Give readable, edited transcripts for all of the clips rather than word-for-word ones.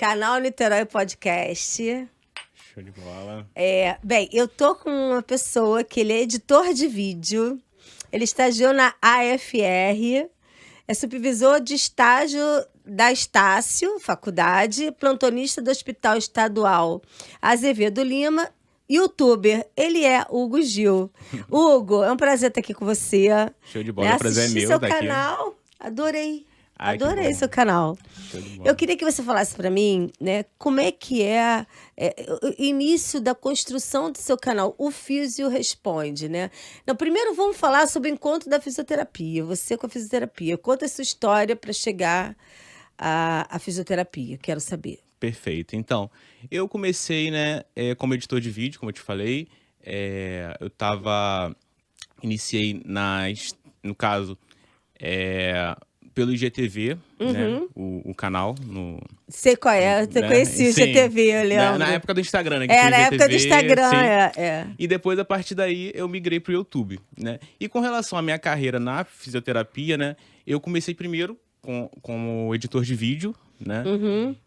Canal Niterói Podcast. Show de bola. Bem, eu tô com uma pessoa que ele é editor de vídeo, ele estagiou na AFR, é supervisor de estágio da Estácio, faculdade, plantonista do Hospital Estadual Azevedo Lima, youtuber, ele é Hugo Gil. Hugo, é um prazer estar aqui com você. Show de bola, o prazer é meu seu daqui. canal, adorei. Ai, que Adorei bom. seu canal. Show de bola. Eu queria que você falasse para mim, né, como é que é o início da construção do seu canal, o Físio Responde, né? Não, primeiro vamos falar sobre o encontro da fisioterapia, você com a fisioterapia. Conta a sua história para chegar à fisioterapia, quero saber. Perfeito. Então, eu comecei, né, como editor de vídeo, como eu te falei. Iniciei no caso, pelo IGTV, né, o canal. Sei qual é, você conhecia o Sim, IGTV, eu lembro. Na época do Instagram, né? Que Era tinha na época do IGTV, Instagram, sim. E depois, a partir daí, eu migrei pro YouTube, né? E com relação à minha carreira na fisioterapia, né? Eu comecei primeiro como editor de vídeo, né?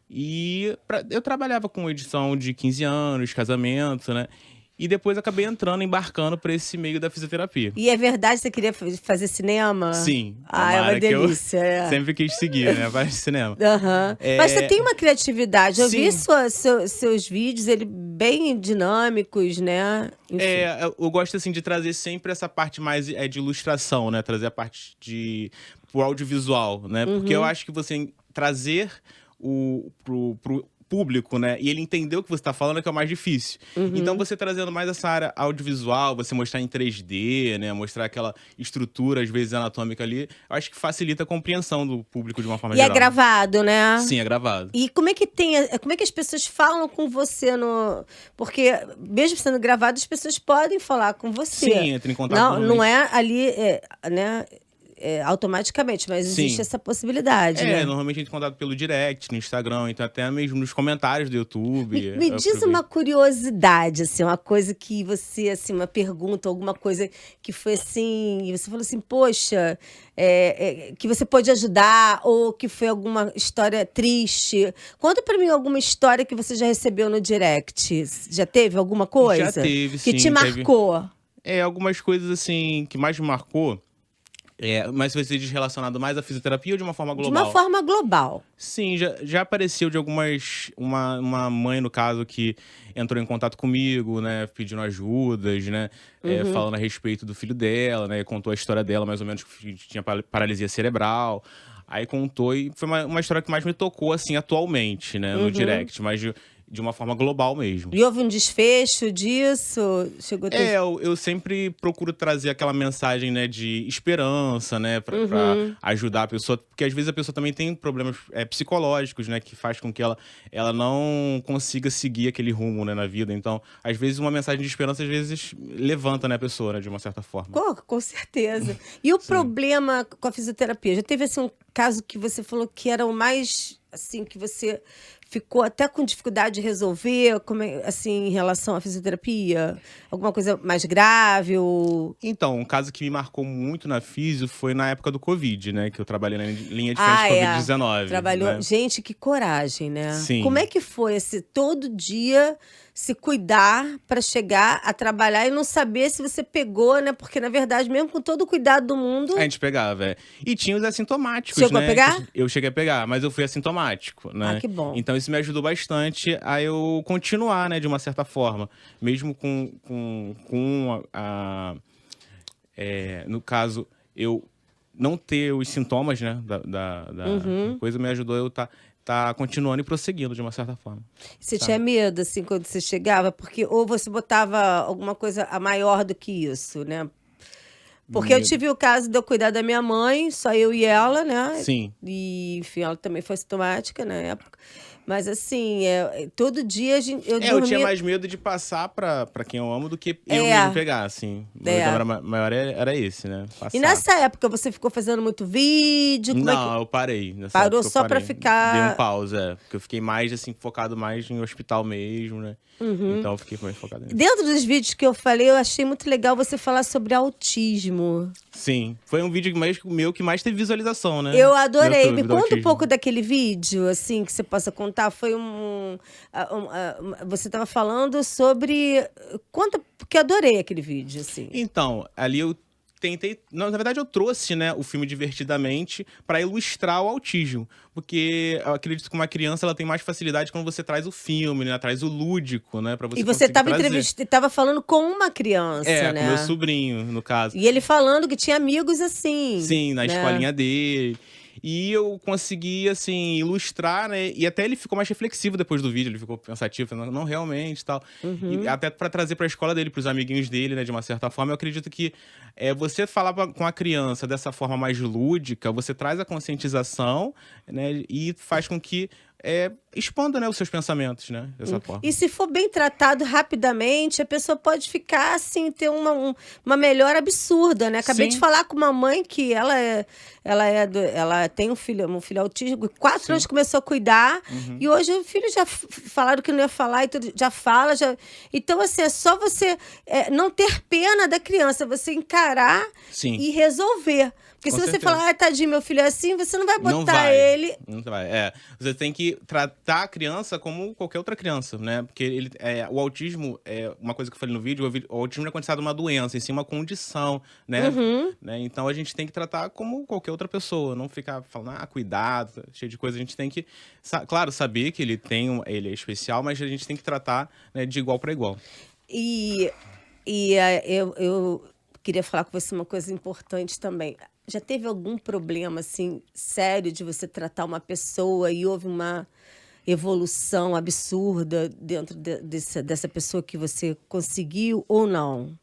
E eu trabalhava com edição de 15 anos, casamento, né? E depois acabei embarcando para esse meio da fisioterapia. E é verdade que você queria fazer cinema? Sim. Ah, é uma delícia. Eu sempre quis seguir, né? Para cinema. Mas você tem uma criatividade. Eu vi Sim. seus vídeos, ele bem dinâmicos, né? Enfim. Eu gosto, assim, de trazer sempre essa parte mais de ilustração, né? Trazer a parte pro audiovisual, né? Porque eu acho que você trazer pro público, né? E ele entender o que você está falando é que é o mais difícil. Então, você trazendo mais essa área audiovisual, você mostrar em 3D, né? Mostrar aquela estrutura, às vezes, anatômica ali, eu acho que facilita a compreensão do público de uma forma E geral. é gravado, né? Sim, é gravado. E como é que as pessoas falam com você no... Porque, mesmo sendo gravado, as pessoas podem falar com você. Sim, entra em contato. Não é ali, né? Automaticamente, mas existe Sim. essa possibilidade, né? Normalmente entra em contato pelo direct, no Instagram, então até mesmo nos comentários do YouTube. Me diz uma curiosidade, assim, uma coisa que você, assim, uma pergunta, alguma coisa que foi assim, e você falou assim, poxa, que você pode ajudar, ou que foi alguma história triste. Conta pra mim alguma história que você já recebeu no direct. Já teve alguma coisa? Já teve, que sim. te marcou? Algumas coisas, assim, que mais me marcou. Mas você diz relacionado mais à fisioterapia ou de uma forma global? De uma forma global. Sim, já apareceu de algumas... Uma mãe, no caso, que entrou em contato comigo, né? Pedindo ajudas, né? Falando a respeito do filho dela, né? Contou a história dela, mais ou menos, que o filho tinha paralisia cerebral. Aí contou e foi uma história que mais me tocou, assim, atualmente, né? No direct, mas de uma forma global mesmo. E houve um desfecho disso? Chegou a ter... Eu sempre procuro trazer aquela mensagem, né, de esperança, né, pra ajudar a pessoa, porque às vezes a pessoa também tem problemas psicológicos, né, que faz com que ela não consiga seguir aquele rumo, né, na vida. Então, às vezes uma mensagem de esperança, às vezes levanta, né, a pessoa, né, de uma certa forma. Com certeza. E o problema com a fisioterapia? Já teve, assim, um caso que você falou que era o mais, assim, que você ficou até com dificuldade de resolver, assim, em relação à fisioterapia? Alguma coisa mais grave? Então, um caso que me marcou muito na fisio foi na época do Covid, né? Que eu trabalhei na linha de frente Covid-19. Trabalhou. Né? Gente, que coragem, né? Sim. Como é que foi esse todo dia se cuidar para chegar a trabalhar e não saber se você pegou, né? Porque, na verdade, mesmo com todo o cuidado do mundo... A gente pegava, E tinha os assintomáticos, Chegou né? a pegar? Eu cheguei a pegar, mas eu fui assintomático, né? Ah, que bom. Então isso me ajudou bastante a eu continuar, né? De uma certa forma. Mesmo no caso, eu não ter os sintomas, né? Da coisa me ajudou eu tá continuando e prosseguindo de uma certa forma. Você tinha medo, assim, quando você chegava? Porque ou você botava alguma coisa a maior do que isso, né? Porque eu tive o caso de eu cuidar da minha mãe, só eu e ela, né? Sim. E, enfim, ela também foi sintomática na época. Mas, assim, todo dia eu dormia... Eu tinha mais medo de passar pra quem eu amo do que eu mesmo pegar, assim. O meu medo maior era esse, né? Passar. E nessa época, você ficou fazendo muito vídeo? Não, eu parei. Parou só pra ficar... Dei um pausa, porque eu fiquei mais, assim, focado mais em hospital mesmo, né? Então eu fiquei mais focado nisso. Dentro dos vídeos que eu falei, eu achei muito legal você falar sobre autismo. Sim, foi um vídeo meu que mais teve visualização, né? Eu adorei. YouTube, Me conta um pouco daquele vídeo, assim, que você possa contar. perguntar, foi você estava falando sobre... Conta, porque eu adorei aquele vídeo, assim. Então, ali eu tentei... Na verdade, eu trouxe, né, o filme Divertidamente para ilustrar o autismo. Porque eu acredito que uma criança ela tem mais facilidade quando você traz o filme, né? Traz o lúdico, né? Pra você E você conseguir estava falando com uma criança, né? com meu sobrinho, no caso. E ele falando que tinha amigos assim. Sim, na né? escolinha dele. E eu consegui, assim, ilustrar, né? E até ele ficou mais reflexivo depois do vídeo. Ele ficou pensativo, falando, não, realmente e tal. E até pra trazer pra escola dele, pros amiguinhos dele, né? De uma certa forma, eu acredito que você falar com a criança dessa forma mais lúdica, você traz a conscientização, né? E faz com que expanda, né, os seus pensamentos, né? Dessa forma. E se for bem tratado rapidamente, a pessoa pode ficar, assim, ter uma melhora absurda, né? Acabei de falar com uma mãe que ela tem um filho autístico, 4 anos começou a cuidar, e hoje o filho já falaram que não ia falar, e tudo, já fala. Então, assim, é só você não ter pena da criança, você encarar e resolver. Porque se você falar, tadinho, meu filho é assim, você não vai botar ele... Não vai, Você tem que tratar a criança como qualquer outra criança, né? Porque o autismo, uma coisa que eu falei no vídeo, o autismo não é considerado uma doença, em si uma condição, né? Então a gente tem que tratar como qualquer outra pessoa, não ficar falando, cuidado, cheio de coisa. A gente tem que, claro, saber que ele é especial, mas a gente tem que tratar, né, de igual para igual. Eu queria falar com você uma coisa importante também. Já teve algum problema, assim, sério de você tratar uma pessoa e houve uma evolução absurda dentro dessa pessoa que você conseguiu ou não?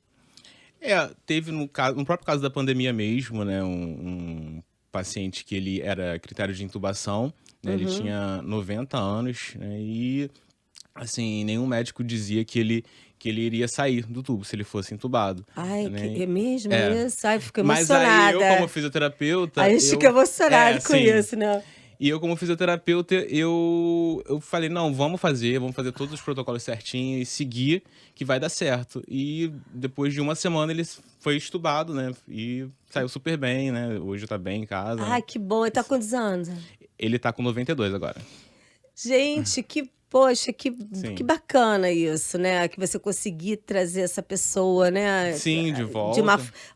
Teve no próprio caso da pandemia mesmo, né, um paciente que ele era critério de intubação, né, ele tinha 90 anos, né, e, assim, nenhum médico dizia que ele iria sair do tubo se ele fosse entubado. Ai, né? é mesmo isso? Ai, fico Mas emocionada. aí eu, como fisioterapeuta... Aí fica emocionado com isso, né? E eu, como fisioterapeuta, eu falei, não, vamos fazer todos os protocolos certinho e seguir, que vai dar certo. E depois de uma semana ele foi estubado, né? E saiu super bem, né? Hoje tá bem em casa. Ai, que bom. Ele tá com quantos anos? Ele tá com 92 agora. Gente, poxa, que bacana isso, né? Que você conseguir trazer essa pessoa, né? Sim, de volta.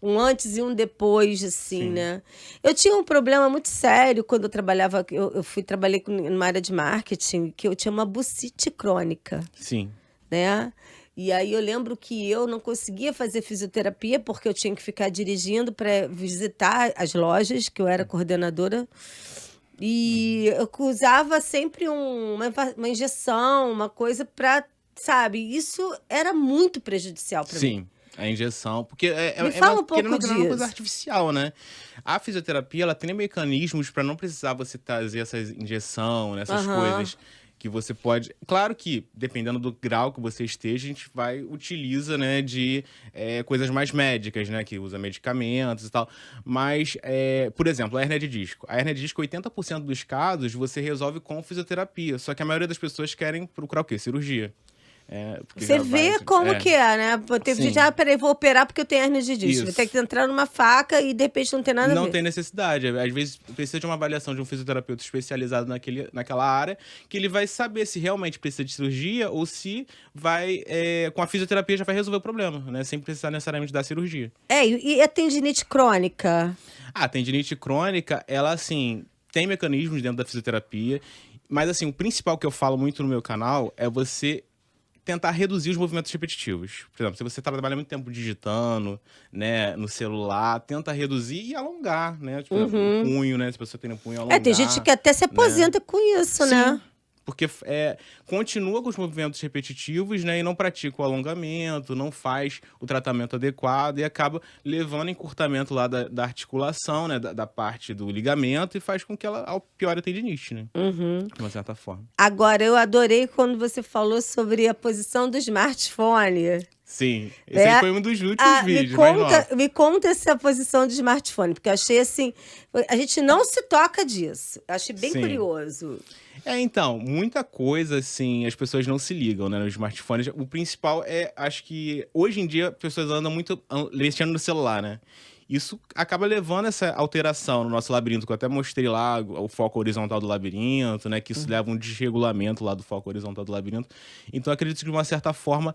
Um antes e um depois, assim, né? Eu tinha um problema muito sério quando eu trabalhava... trabalhei numa área de marketing, que eu tinha uma bucite crônica. Sim. Né? E aí eu lembro que eu não conseguia fazer fisioterapia porque eu tinha que ficar dirigindo para visitar as lojas, que eu era coordenadora. E eu usava sempre uma injeção, uma coisa para, sabe? Isso era muito prejudicial para mim. Sim, a injeção, porque Me fala um pouco é uma coisa disso. artificial, né? A fisioterapia, ela tem mecanismos para não precisar você trazer essa injeção, essas coisas que você pode... Claro que, dependendo do grau que você esteja, a gente utiliza, né, de coisas mais médicas, né, que usa medicamentos e tal. Mas, por exemplo, a hérnia de disco. A hérnia de disco, 80% dos casos, você resolve com fisioterapia. Só que a maioria das pessoas querem procurar o quê? Cirurgia. Você vê como que é, né? Teve gente, peraí, vou operar porque eu tenho hérnia de disco. Vou ter que entrar numa faca e, de repente, não tem nada a ver. Não tem necessidade. Às vezes, precisa de uma avaliação de um fisioterapeuta especializado naquela área, que ele vai saber se realmente precisa de cirurgia ou se vai, com a fisioterapia, já vai resolver o problema, né? Sem precisar necessariamente da cirurgia. E a tendinite crônica? A tendinite crônica, ela, assim, tem mecanismos dentro da fisioterapia, mas, assim, o principal que eu falo muito no meu canal é você tentar reduzir os movimentos repetitivos. Por exemplo, se você trabalha muito tempo digitando, né, no celular, tenta reduzir e alongar, né? Tipo, o punho, né? Se você tem o punho, alongar. Tem gente que até se aposenta com isso, né? Porque continua com os movimentos repetitivos, né? E não pratica o alongamento, não faz o tratamento adequado e acaba levando encurtamento lá da articulação, né? Da parte do ligamento e faz com que ela piore a tendinite, né? De uma certa forma. Agora, eu adorei quando você falou sobre a posição do smartphone. Sim, esse aí foi um dos últimos vídeos. Me conta essa posição do smartphone, porque eu achei assim... A gente não se toca disso. Eu achei bem curioso. Então, muita coisa, assim, as pessoas não se ligam, né, nos smartphones. O principal acho que, hoje em dia, as pessoas andam muito mexendo no celular, né? isso acaba levando essa alteração no nosso labirinto, que eu até mostrei lá, o foco horizontal do labirinto, né? Que isso leva um desregulamento lá do foco horizontal do labirinto. Então, eu acredito que, de uma certa forma,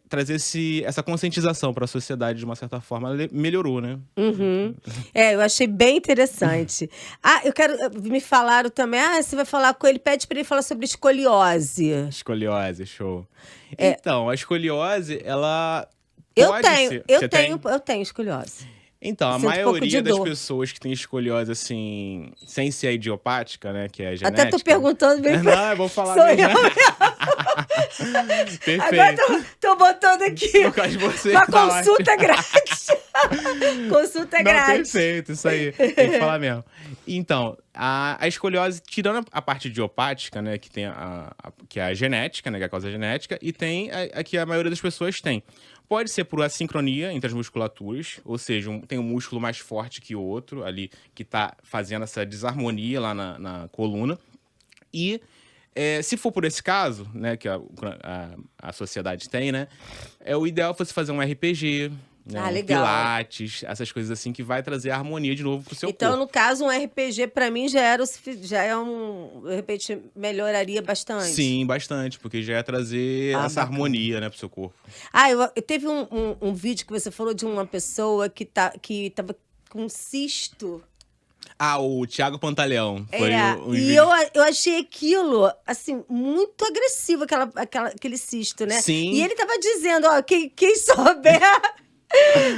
trazer essa conscientização para a sociedade, de uma certa forma, melhorou, né? Eu achei bem interessante. Me falaram também, você vai falar com ele, pede para ele falar sobre escoliose. Escoliose, show. Então, a escoliose, ela Eu pode ser... Você tem? eu tenho escoliose. Então, a Sinto um pouco de maioria das dor. pessoas que tem escoliose, assim, sem ser idiopática, né, que é genética... Até tô perguntando bem Não, eu vou falar Sou mesmo. eu Agora Perfeito. tô botando aqui Por causa de você, uma tá consulta grátis. Consulta Não, grátis. perfeito, isso aí. Tem que falar mesmo. Então, a escoliose, tirando a parte idiopática, né, que tem que é a genética, né, que é a causa genética, e tem a que a maioria das pessoas tem. Pode ser por assincronia entre as musculaturas, ou seja, tem um músculo mais forte que o outro ali, que tá fazendo essa desarmonia lá na coluna. E se for por esse caso, né, que a sociedade tem, né, o ideal é você fazer um RPG, né, um legal. pilates, essas coisas assim, que vai trazer a harmonia de novo pro seu Então, corpo. no caso, um RPG pra mim já é de repente melhoraria bastante. Sim, bastante, porque já ia trazer essa bacana. harmonia, né, pro seu corpo. Teve um vídeo que você falou de uma pessoa que tava com cisto. O Thiago Pantaleão foi o E vídeo. eu achei aquilo, assim, muito agressivo, aquele cisto, né? Sim. E ele tava dizendo, quem souber...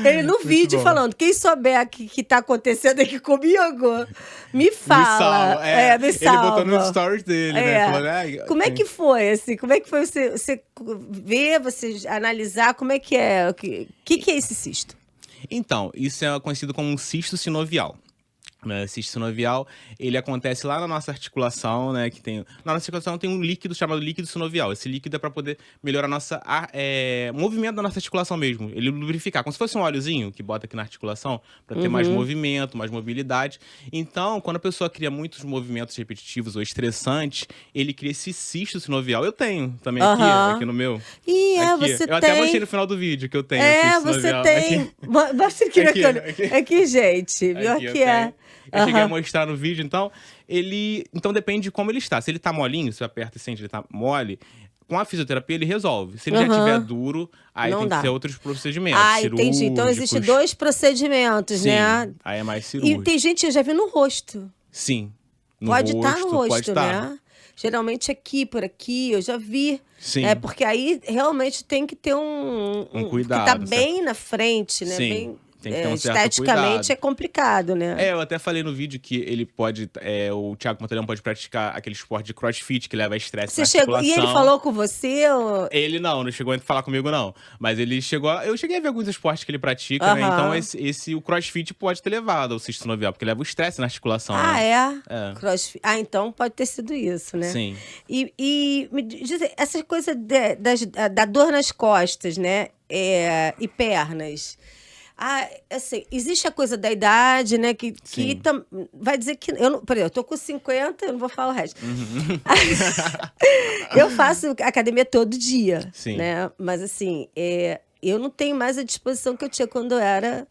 Ele no vídeo bom. falando, quem souber que tá acontecendo aqui comigo, me fala. Me salva. Ele botou no stories dele, né? Falou, Como é que foi, assim? Como é que foi você ver, você analisar, como é que é? O que é esse cisto? Então, isso é conhecido como um cisto sinovial. Cisto sinovial, ele acontece lá na nossa articulação, né? Na nossa articulação tem um líquido chamado líquido sinovial. Esse líquido é para poder melhorar o movimento da nossa articulação mesmo. Ele lubrificar, como se fosse um óleozinho que bota aqui na articulação para ter mais movimento, mais mobilidade. Então, quando a pessoa cria muitos movimentos repetitivos ou estressantes, ele cria esse cisto sinovial. Eu tenho também aqui no meu. Você eu até mostrei no final do vídeo que eu tenho. Você tem. Mostra aqui na câmera. Aqui, gente. Viu? Aqui é. Eu cheguei a mostrar no vídeo, então, então depende de como ele está. Se ele tá molinho, você aperta e sente ele tá mole, com a fisioterapia ele resolve. Se ele já estiver duro, aí tem que ser outros procedimentos. Entendi. Então, existem 2 procedimentos, Sim, né? aí é mais cirúrgico. E tem gente, eu já vi no rosto. Sim. Pode estar no rosto, pode né? Geralmente aqui, por aqui, eu já vi. Sim. Porque aí realmente tem que ter um cuidado. Que tá bem na frente, né? Sim. Bem, tem que ter um certo esteticamente cuidado. É complicado, né? Eu até falei no vídeo que ele pode, o Thiago Pantaleão pode praticar aquele esporte de crossfit que leva estresse na articulação. E ele falou com você? Ou... Ele não chegou a falar comigo, não. Mas ele eu cheguei a ver alguns esportes que ele pratica, né? Então o crossfit pode ter levado ao cisto sinovial, porque leva o estresse na articulação, né? Crossfit. Então pode ter sido isso, né? Sim. E me diz, essa coisa da dor nas costas, né? E pernas. Assim, existe a coisa da idade, né? Que vai dizer que... Peraí, eu tô com 50, eu não vou falar o resto. Eu faço academia todo dia, Sim. né? Mas, assim, eu não tenho mais a disposição que eu tinha quando eu era...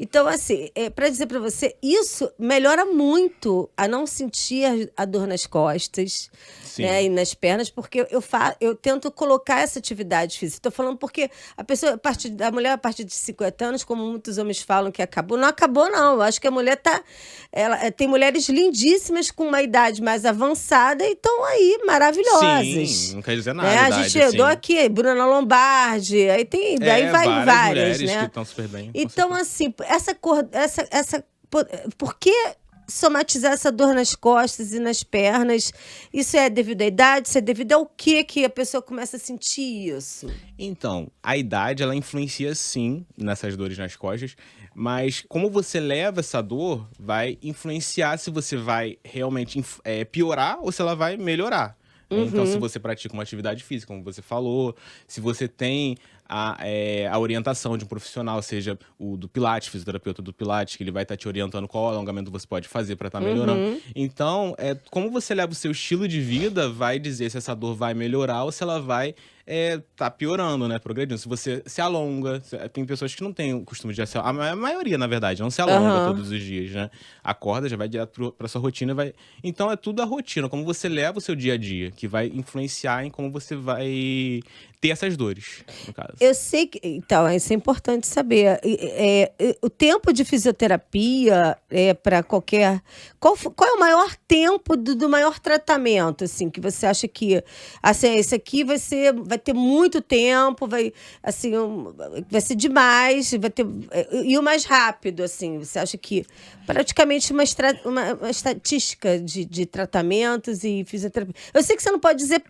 Então, assim, para dizer para você, isso melhora muito a não sentir a dor nas costas, né, e nas pernas, porque eu tento colocar essa atividade física. Estou falando porque a mulher, a partir de 50 anos, como muitos homens falam que acabou, não acabou, não. Eu acho que a mulher tem mulheres lindíssimas com uma idade mais avançada e estão aí, maravilhosas. Sim, não quer dizer nada. Eu dou aqui, Bruna Lombardi, aí vai várias, mulheres né? que estão super bem. Então, assim, por que somatizar essa dor nas costas e nas pernas? Isso é devido à idade? Isso é devido ao que a pessoa começa a sentir isso? Então, a idade, ela influencia sim nessas dores nas costas, mas como você leva essa dor, vai influenciar se você vai realmente piorar ou se ela vai melhorar. Então, se você pratica uma atividade física, como você falou, se você tem a orientação de um profissional, seja o do Pilates, fisioterapeuta do Pilates, que ele vai estar te orientando qual alongamento você pode fazer para estar melhorando. Então, como você leva o seu estilo de vida, vai dizer se essa dor vai melhorar ou se ela vai tá piorando, né? Progredindo. Se você se alonga, tem pessoas que não têm o costume de se alongar. A maioria, na verdade, não se alonga todos os dias, né? Acorda, já vai direto pra sua rotina, vai. Então é tudo a rotina, como você leva o seu dia a dia, que vai influenciar em como você vai ter essas dores, no caso. Eu sei que. Então, isso é importante saber. O tempo de fisioterapia para qualquer. Qual é o maior tempo do maior tratamento, assim, que você acha que. Assim, esse aqui vai ter muito tempo, vai ser demais, vai ter. E o mais rápido, assim, você acha que praticamente uma estatística de tratamentos e fisioterapia. Eu sei que você não pode dizer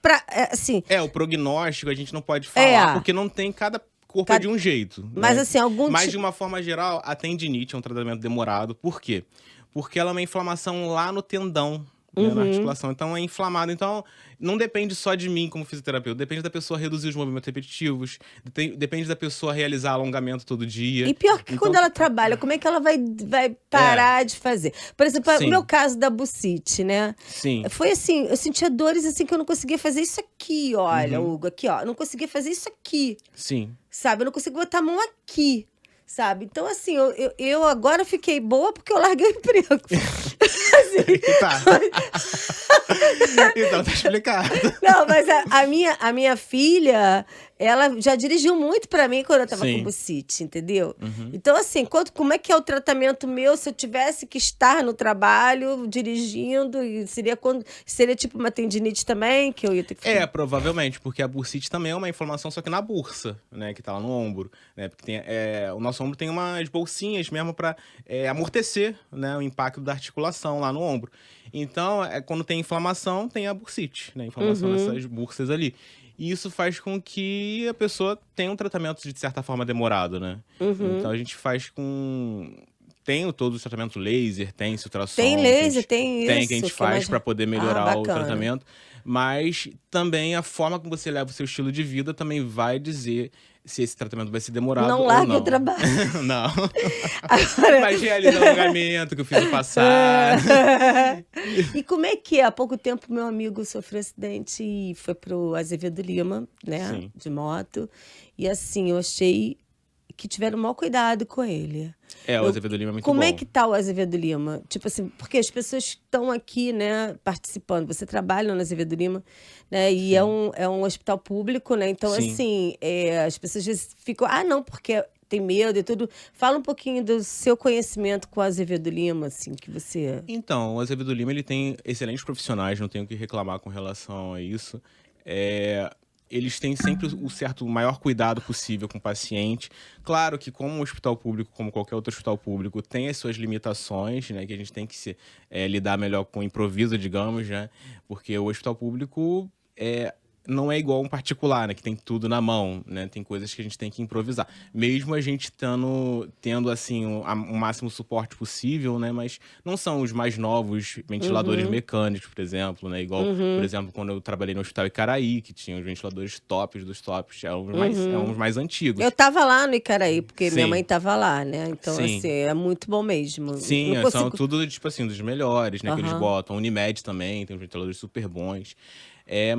assim. O prognóstico a gente não pode falar, porque não tem cada corpo é de um jeito. Mas né? assim, Mas de uma forma geral, a tendinite é um tratamento demorado. Por quê? Porque ela é uma inflamação lá no tendão, né, na articulação. Então é inflamado. Então não depende só de mim como fisioterapeuta. Depende da pessoa reduzir os movimentos repetitivos. Depende da pessoa realizar alongamento todo dia. E pior que quando ela trabalha, como é que ela vai parar de fazer? Por exemplo, o meu caso da bucite, né? Sim. Foi assim, eu sentia dores assim que eu não conseguia fazer isso aqui, olha, Hugo, aqui, ó. Eu não conseguia fazer isso aqui. Sim. Sabe? Eu não conseguia botar a mão aqui. Sabe? Então, assim, eu agora fiquei boa porque eu larguei o emprego. Assim, tá. Então, tá explicado. Não, mas a minha filha, ela já dirigiu muito pra mim quando eu tava com bucite, entendeu? Então, assim, como é que é o tratamento meu se eu tivesse que estar no trabalho, dirigindo, e seria tipo uma tendinite também, que eu ia ter que ficar... Provavelmente, porque a bursite também é uma inflamação, só que na bursa, né, que tá lá no ombro, né, porque o nosso ombro tem umas bolsinhas mesmo pra amortecer, né, o impacto da articulação lá no ombro. Então, quando tem inflamação, tem a bursite, né, inflamação dessas bursas ali. E isso faz com que a pessoa tenha um tratamento de certa forma demorado, né? Então a gente faz com... Tem todos os tratamentos laser, tem esse ultrassom. Tem laser, tem isso. Tem que a gente faz para poder melhorar o bacana. tratamento. Mas também a forma como você leva o seu estilo de vida também vai dizer se esse tratamento vai ser demorado ou não. Não larga o trabalho. Não. Agora... Mas realiza o alongamento que eu fiz no passado. E como é que é? Há pouco tempo, meu amigo sofreu um acidente e foi pro Azevedo Lima, né? Sim. De moto. E assim, eu achei que tiveram o maior cuidado com ele. O Azevedo Lima é muito bom. Como é que tá o Azevedo Lima? Tipo assim, porque as pessoas estão aqui, né, participando. Você trabalha no Azevedo Lima, né? E é um hospital público, né? Então, assim, as pessoas às vezes ficam... não, porque tem medo e tudo. Fala um pouquinho do seu conhecimento com o Azevedo Lima, assim, que você... Então, o Azevedo Lima, ele tem excelentes profissionais, não tenho o que reclamar com relação a isso. Eles têm sempre o maior cuidado possível com o paciente. Claro que como um hospital público, como qualquer outro hospital público, tem as suas limitações, né? Que a gente tem que lidar melhor com o improviso, digamos, né? Porque o hospital público não é igual um particular, né? Que tem tudo na mão, né? Tem coisas que a gente tem que improvisar. Mesmo a gente tendo assim, o máximo suporte possível, né? Mas não são os mais novos ventiladores mecânicos, por exemplo, né? Igual, por exemplo, quando eu trabalhei no Hospital Icaraí, que tinha os ventiladores tops dos tops, eram os mais antigos. Eu tava lá no Icaraí, porque minha mãe tava lá, né? Então, assim, é muito bom mesmo. Sim, são tudo, tipo assim, dos melhores, né? Que eles botam. Unimed também, tem uns ventiladores super bons.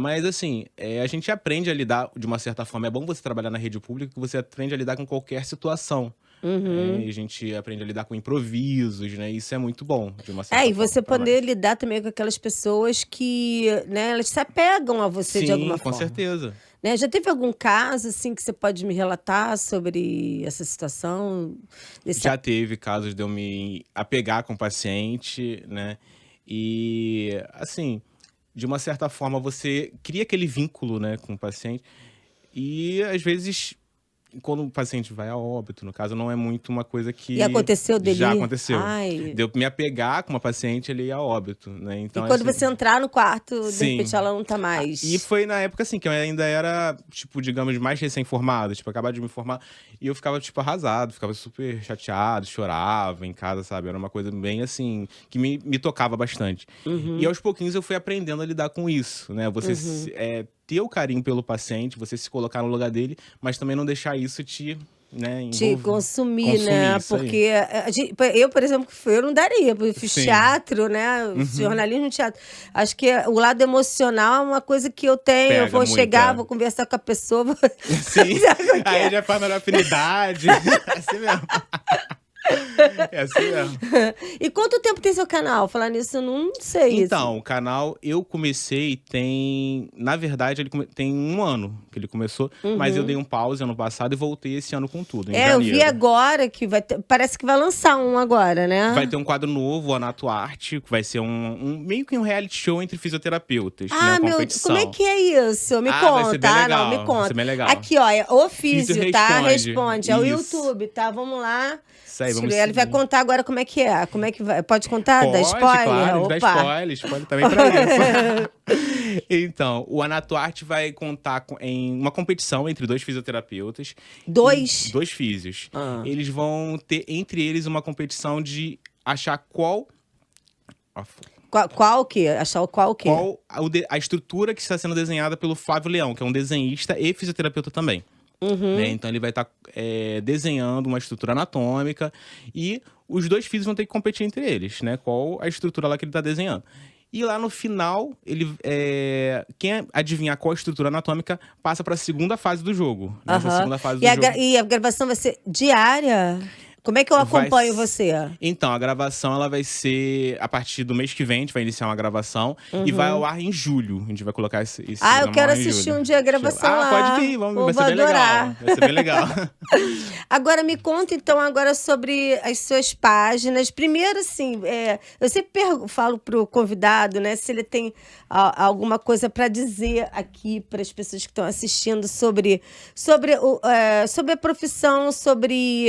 Mas assim, a gente aprende a lidar de uma certa forma. É bom você trabalhar na rede pública, que você aprende a lidar com qualquer situação. E a gente aprende a lidar com improvisos, né? Isso é muito bom, de uma certa forma. E você poder lidar também com aquelas pessoas que, né, elas se apegam a você de alguma forma. Sim, com certeza. Né? Já teve algum caso, assim, que você pode me relatar sobre essa situação? Já teve casos de eu me apegar com o paciente, né? E, assim... De uma certa forma, você cria aquele vínculo, né, com o paciente. E, às vezes, quando o paciente vai a óbito, no caso, não é muito uma coisa que... E aconteceu dele? Já aconteceu. Ai. De eu me apegar com uma paciente, ele ia a óbito, né? Então, e quando assim, você entrar no quarto, de repente ela não tá mais. E foi na época, assim, que eu ainda era, tipo, digamos, mais recém-formado. Tipo, acabava de me formar. E eu ficava, tipo, arrasado. Ficava super chateado, chorava em casa, sabe? Era uma coisa bem, assim, que me tocava bastante. E aos pouquinhos eu fui aprendendo a lidar com isso, né? Você ter o carinho pelo paciente, você se colocar no lugar dele, mas também não deixar isso te né? De consumir, né? isso aí. Porque eu, por exemplo, eu não daria. Eu fiz Sim. teatro, né? Jornalismo e teatro. Acho que o lado emocional é uma coisa que eu tenho. Pega Eu vou muito, chegar, vou conversar com a pessoa. Sim. Sabe o que é? Aí já faz melhor afinidade. É assim mesmo. É assim mesmo. E quanto tempo tem seu canal? Falar nisso, eu não sei. Então, o canal eu comecei tem... Na verdade, tem 1 ano que ele começou. Mas eu dei um pause ano passado e voltei esse ano com tudo, em eu janeiro. vi agora que vai ter, parece que vai lançar um agora, né? Vai ter um quadro novo, o Anato Arte, que vai ser meio que um reality show entre fisioterapeutas, né? Ah, Uma meu, competição. como é que é isso? Me Vai ser bem conta. legal. Não, me Vai conta. ser bem legal. Aqui, ó, é o Físio Físio, tá? Responde. Responde. É o Isso. YouTube, tá? Vamos lá. Isso aí, vamos Ele vai seguir. contar agora como é que é. Como é que vai? Pode contar? Dá Pode, spoiler? claro, Opa. dá spoiler também pra isso. Então, o Anato Arte vai contar em uma competição entre 2 fisioterapeutas. Dois? 2 físios. Ah. Eles vão ter, entre eles, uma competição de achar qual Qual que? Achar qual que? a estrutura que está sendo desenhada pelo Flávio Leão, que é um desenhista e fisioterapeuta também. Né? Então ele vai estar desenhando uma estrutura anatômica e os 2 físicos vão ter que competir entre eles, né? Qual a estrutura lá que ele está desenhando. E lá no final, quem adivinhar qual a estrutura anatômica passa para a segunda fase do jogo. Né? Essa segunda fase do jogo. E a gravação vai ser diária? Como é que eu acompanho você? Então, a gravação ela vai ser a partir do mês que vem, a gente vai iniciar uma gravação e vai ao ar em julho. A gente vai colocar esse eu quero assistir um dia a gravação lá. Pode vir, vai ser bem legal. Vai ser bem legal. Agora, me conta, então, agora sobre as suas páginas. Primeiro, assim, eu sempre falo pro convidado, né, se ele tem alguma coisa para dizer aqui para as pessoas que estão assistindo sobre a profissão, sobre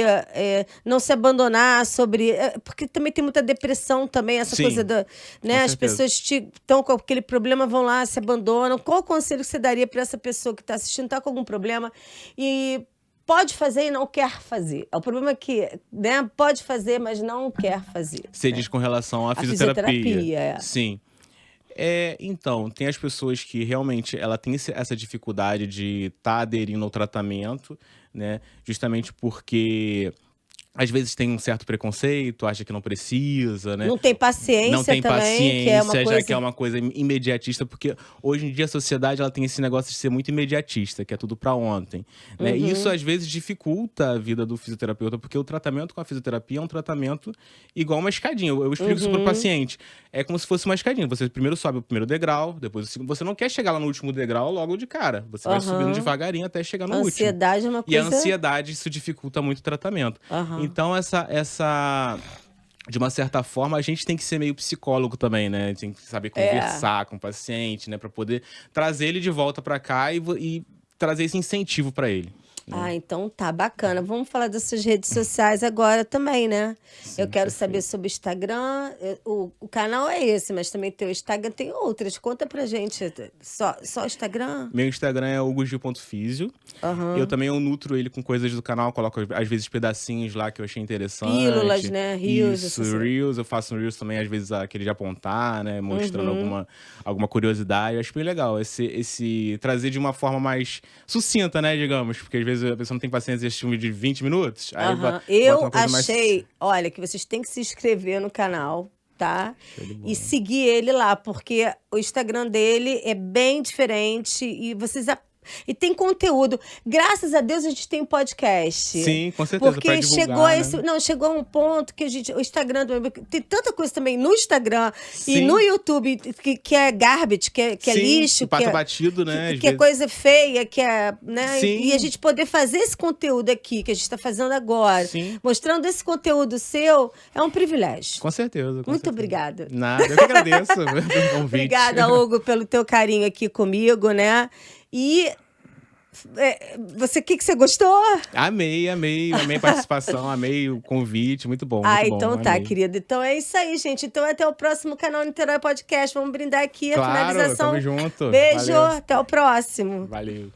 não se abandonar, sobre... porque também tem muita depressão também, essa Sim, coisa da... Né, as pessoas estão com aquele problema, vão lá, se abandonam. Qual o conselho que você daria para essa pessoa que está assistindo, está com algum problema e pode fazer e não quer fazer? O problema é que, né, pode fazer, mas não quer fazer. Você diz com relação à fisioterapia. Fisioterapia, Sim. Então, tem as pessoas que realmente ela tem essa dificuldade de estar aderindo ao tratamento, né? Justamente porque às vezes tem um certo preconceito, acha que não precisa, né? Não tem paciência não tem também, paciência, que é uma coisa... já que é uma coisa imediatista, porque hoje em dia a sociedade ela tem esse negócio de ser muito imediatista, que é tudo pra ontem, né? E isso às vezes dificulta a vida do fisioterapeuta, porque o tratamento com a fisioterapia é um tratamento igual uma escadinha. Eu explico isso pro paciente. É como se fosse uma escadinha. Você primeiro sobe o primeiro degrau, depois o segundo. Você não quer chegar lá no último degrau logo de cara. Você vai subindo devagarinho até chegar no último. Ansiedade é uma coisa... E a ansiedade, isso dificulta muito o tratamento. Então, de uma certa forma, a gente tem que ser meio psicólogo também, né? Tem que saber conversar com o paciente, né? Pra poder trazer ele de volta pra cá e trazer esse incentivo pra ele. Então tá, bacana. Vamos falar das suas redes sociais agora também, né? Sim, eu quero perfeito. saber sobre o Instagram. O canal é esse, mas também tem o Instagram, tem outras. Conta pra gente. Só o Instagram? Meu Instagram é hugogil.fisio. Eu também nutro ele com coisas do canal, coloco às vezes pedacinhos lá que eu achei interessante. Pílulas, né? Reels. Isso, Reels. Eu faço um Reels também, às vezes aquele de apontar, né? Mostrando alguma curiosidade. Eu acho bem legal esse trazer de uma forma mais sucinta, né? Digamos, porque às vezes a pessoa não tem paciência de assistir um vídeo de 20 minutos. Aí eu achei, olha, que vocês têm que se inscrever no canal, tá? E seguir ele lá, porque o Instagram dele é bem diferente e vocês... E tem conteúdo. Graças a Deus a gente tem um podcast. Sim, com certeza. Porque chegou a um ponto que o Instagram tem tanta coisa também no Instagram e no YouTube que é garbage, que é lixo, pato batido, né? Que é coisa feia, que é, né? Sim. E a gente poder fazer esse conteúdo aqui que a gente está fazendo agora, mostrando esse conteúdo seu, é um privilégio. Com certeza. Muito obrigada. Nada, eu que agradeço pelo convite. Obrigada, Hugo, pelo teu carinho aqui comigo, né? E o que você gostou? Amei a participação, amei o convite, muito bom. Então bom, tá, amei. querida. Então é isso aí, gente. Então até o próximo canal Niterói Podcast. Vamos brindar aqui a finalização. Tamo junto. Beijo, Valeu. até o próximo. Valeu.